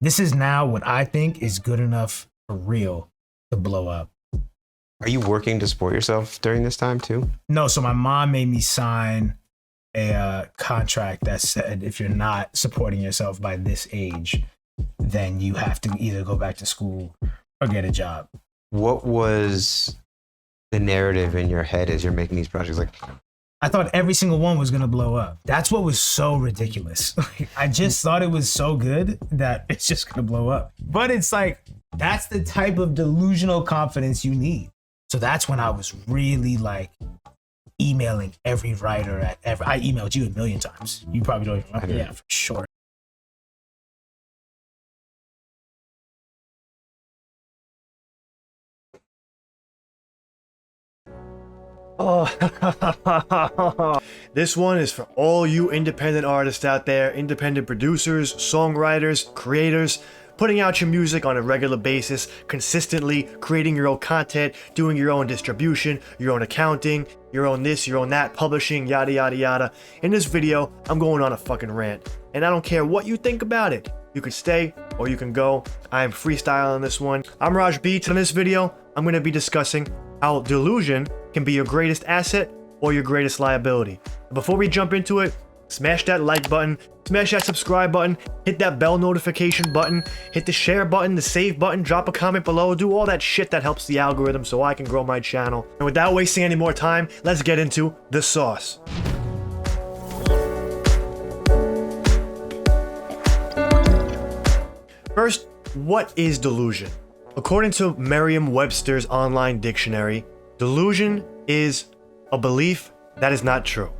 This is now what I think is good enough for real to blow up. Are you working to support yourself during this time too? No, so my mom made me sign a contract that said if you're not supporting yourself by this age, then you have to either go back to school or get a job. What was the narrative in your head as you're making these projects? Like, I thought every single one was gonna blow up. That's what was so ridiculous. I just thought it was so good that it's just gonna blow up. But it's like, that's the type of delusional confidence you need. So that's when I was really like emailing every writer I emailed you a million times. You probably don't even remember. Yeah, for sure. Oh, this one is for all you independent artists out there, independent producers, songwriters, creators, putting out your music on a regular basis, consistently creating your own content, doing your own distribution, your own accounting, your own this, your own that, publishing, yada yada yada. In this video, I'm going on a fucking rant, and I don't care what you think about it. You can stay or you can go. I am freestyling this one. I'm Raj Beats, and in this video, I'm going to be discussing how delusion can be your greatest asset or your greatest liability. Before we jump into it, smash that like button, smash that subscribe button, hit that bell notification button, hit the share button, the save button, drop a comment below, do all that shit that helps the algorithm so I can grow my channel. And without wasting any more time, let's get into the sauce. First, what is delusion? According to Merriam-Webster's online dictionary, delusion is a belief that is not true,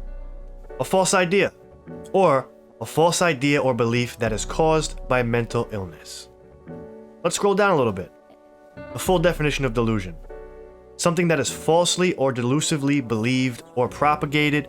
a false idea, or a false idea or belief that is caused by mental illness. Let's scroll down a little bit. The full definition of delusion: something that is falsely or delusively believed or propagated,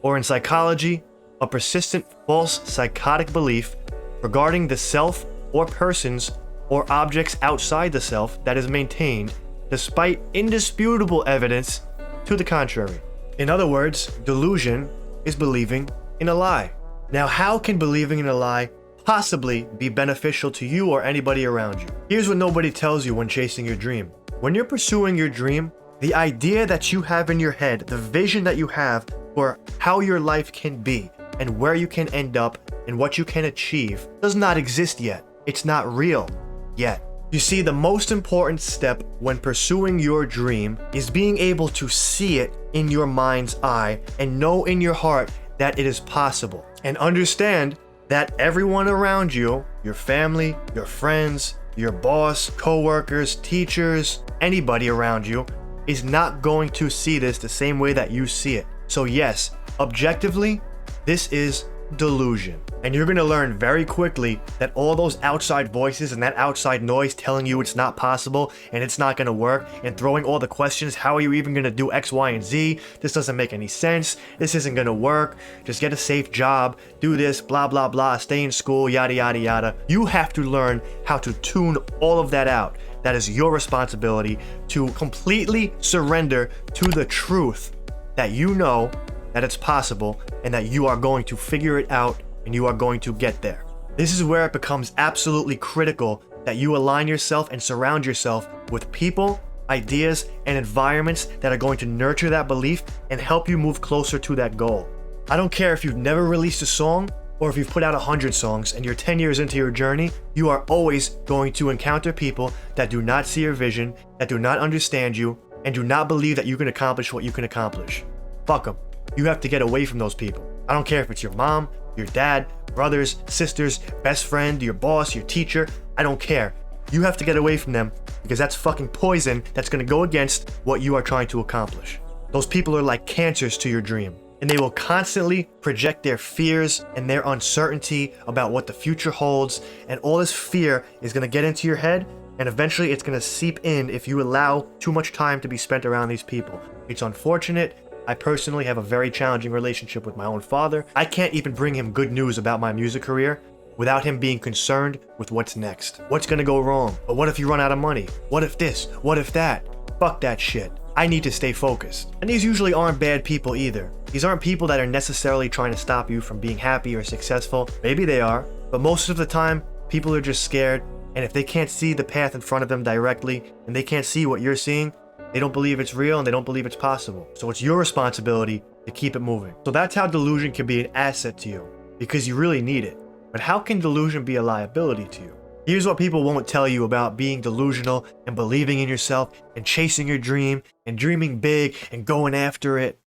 or in psychology, a persistent false psychotic belief regarding the self or persons or objects outside the self that is maintained despite indisputable evidence to the contrary. In other words, delusion is believing in a lie. Now, how can believing in a lie possibly be beneficial to you or anybody around you? Here's what nobody tells you when chasing your dream. When you're pursuing your dream, the idea that you have in your head, the vision that you have for how your life can be and where you can end up and what you can achieve does not exist yet. It's not real yet. You see, the most important step when pursuing your dream is being able to see it in your mind's eye and know in your heart that it is possible, and understand that everyone around you, your family, your friends, your boss, co-workers, teachers, anybody around you, is not going to see this the same way that you see it. So yes, objectively, this is delusion. And you're going to learn very quickly that all those outside voices and that outside noise telling you it's not possible and it's not going to work, and throwing all the questions, how are you even going to do X, Y, and Z? This doesn't make any sense. This isn't going to work. Just get a safe job. Do this, blah, blah, blah. Stay in school, yada, yada, yada. You have to learn how to tune all of that out. That is your responsibility, to completely surrender to the truth that you know that it's possible and that you are going to figure it out and you are going to get there. This is where it becomes absolutely critical that you align yourself and surround yourself with people, ideas, and environments that are going to nurture that belief and help you move closer to that goal. I don't care if you've never released a song or if you've put out 100 songs and you're 10 years into your journey, you are always going to encounter people that do not see your vision, that do not understand you, and do not believe that you can accomplish what you can accomplish. Fuck them. You have to get away from those people. I don't care if it's your mom, your dad, brothers, sisters, best friend, your boss, your teacher. I don't care. You have to get away from them, because that's fucking poison that's going to go against what you are trying to accomplish. Those people are like cancers to your dream, and they will constantly project their fears and their uncertainty about what the future holds, and all this fear is going to get into your head, and eventually it's going to seep in if you allow too much time to be spent around these people. It's unfortunate. I personally have a very challenging relationship with my own father. I can't even bring him good news about my music career without him being concerned with what's next. What's gonna go wrong? But what if you run out of money? What if this? What if that? Fuck that shit. I need to stay focused. And these usually aren't bad people either. These aren't people that are necessarily trying to stop you from being happy or successful. Maybe they are, but most of the time, People are just scared, and if they can't see the path in front of them directly, and they can't see what you're seeing, they don't believe it's real and they don't believe it's possible. So it's your responsibility to keep it moving. So that's how delusion can be an asset to you, because you really need it. But how can delusion be a liability to you? Here's what people won't tell you about being delusional and believing in yourself and chasing your dream and dreaming big and going after it.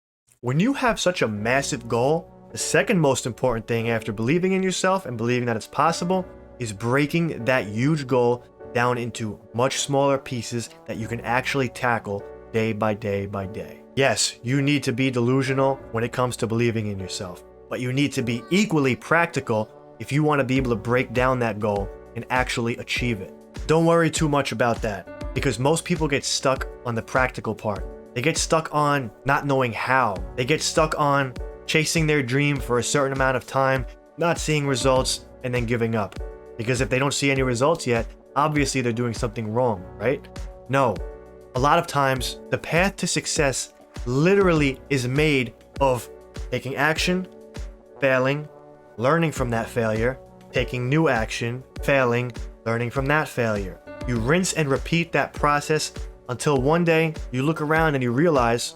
When you have such a massive goal, the second most important thing after believing in yourself and believing that it's possible is breaking that huge goal down into much smaller pieces that you can actually tackle day by day by day. Yes, you need to be delusional when it comes to believing in yourself, but you need to be equally practical if you want to be able to break down that goal and actually achieve it. Don't worry too much about that, because most people get stuck on the practical part. They get stuck on not knowing how. They get stuck on chasing their dream for a certain amount of time, not seeing results, and then giving up. Because if they don't see any results yet, obviously they're doing something wrong, right? No. A lot of times, the path to success literally is made of taking action, failing, learning from that failure, taking new action, failing, learning from that failure. You rinse and repeat that process until one day you look around and you realize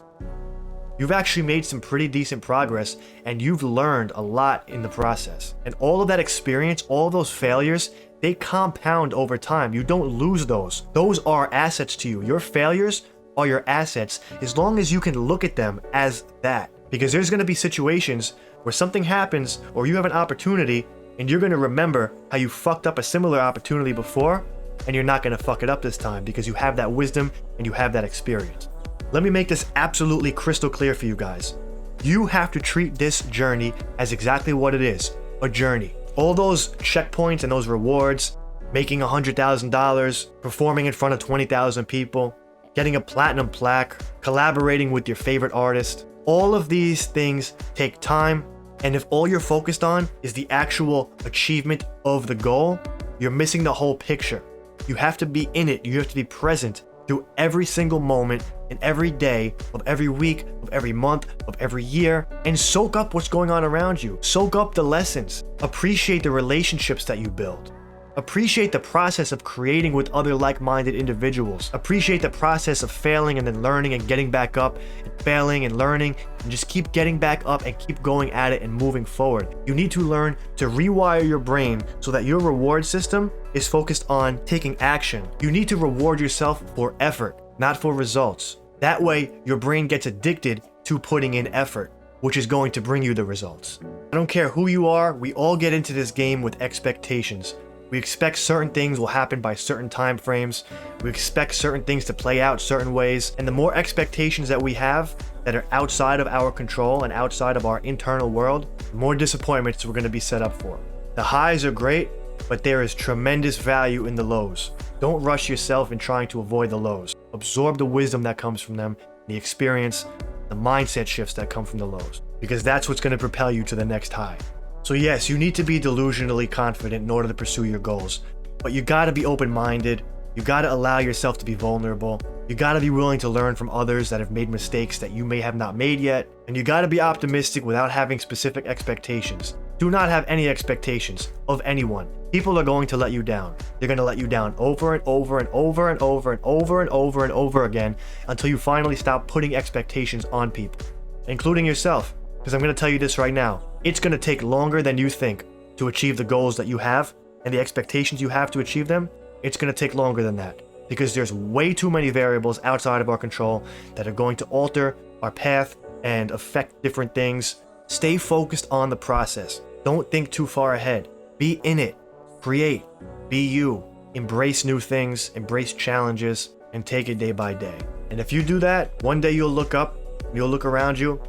you've actually made some pretty decent progress and you've learned a lot in the process. And all of that experience, all of those failures, they compound over time. You don't lose those. Those are assets to you. Your failures are your assets as long as you can look at them as that. Because there's going to be situations where something happens or you have an opportunity and you're going to remember how you fucked up a similar opportunity before, and you're not going to fuck it up this time because you have that wisdom and you have that experience. Let me make this absolutely crystal clear for you guys. You have to treat this journey as exactly what it is, a journey. All those checkpoints and those rewards, making $100,000, performing in front of 20,000 people, getting a platinum plaque, collaborating with your favorite artist, all of these things take time, and if all you're focused on is the actual achievement of the goal, you're missing the whole picture. You have to be in it. You have to be present through every single moment and every day of every week, of every month, of every year, and soak up what's going on around you. Soak up the lessons. Appreciate the relationships that you build. Appreciate the process of creating with other like-minded individuals. Appreciate the process of failing and then learning and getting back up, and failing and learning, and just keep getting back up and keep going at it and moving forward. You need to learn to rewire your brain so that your reward system is focused on taking action. You need to reward yourself for effort, not for results. That way, your brain gets addicted to putting in effort, which is going to bring you the results. I don't care who you are, we all get into this game with expectations. We expect certain things will happen by certain time frames. We expect certain things to play out certain ways. And the more expectations that we have that are outside of our control and outside of our internal world, the more disappointments we're going to be set up for. The highs are great, but there is tremendous value in the lows. Don't rush yourself in trying to avoid the lows. Absorb the wisdom that comes from them, the experience, the mindset shifts that come from the lows, because that's what's going to propel you to the next high. So yes, you need to be delusionally confident in order to pursue your goals, but you gotta be open-minded, you gotta allow yourself to be vulnerable, you gotta be willing to learn from others that have made mistakes that you may have not made yet, and you gotta be optimistic without having specific expectations. Do not have any expectations of anyone. People are going to let you down. They're going to let you down over and over and over and over and over and over and over again until you finally stop putting expectations on people, including yourself. Because I'm going to tell you this right now. It's going to take longer than you think to achieve the goals that you have and the expectations you have to achieve them. It's going to take longer than that because there's way too many variables outside of our control that are going to alter our path and affect different things. Stay focused on the process. Don't think too far ahead. Be in it. Create. Be you. Embrace new things, embrace challenges, and take it day by day. And if you do that, one day you'll look up, you'll look around you,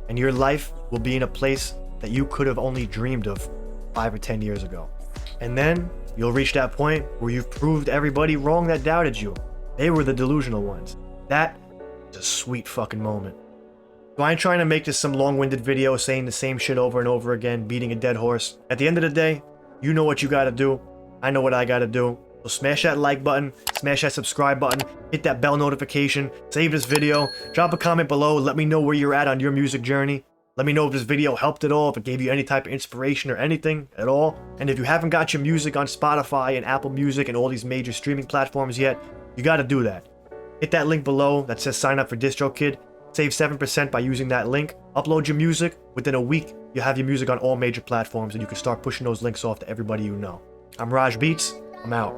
and your life will be in a place that you could have only dreamed of 5 or 10 years ago. And then you'll reach that point where you've proved everybody wrong that doubted you. They were the delusional ones. That is a sweet fucking moment. So I ain't trying to make this some long-winded video saying the same shit over and over again, beating a dead horse. At the end of the day, you know what you gotta do. I know what I gotta do. So smash that like button, smash that subscribe button, hit that bell notification, save this video, drop a comment below, let me know where you're at on your music journey. Let me know if this video helped at all, if it gave you any type of inspiration or anything at all. And if you haven't got your music on Spotify and Apple Music and all these major streaming platforms yet, you gotta do that. Hit that link below that says sign up for DistroKid. Save 7% by using that link. Upload your music. Within a week, you have your music on all major platforms and you can start pushing those links off to everybody you know. I'm Raj Beats. I'm out.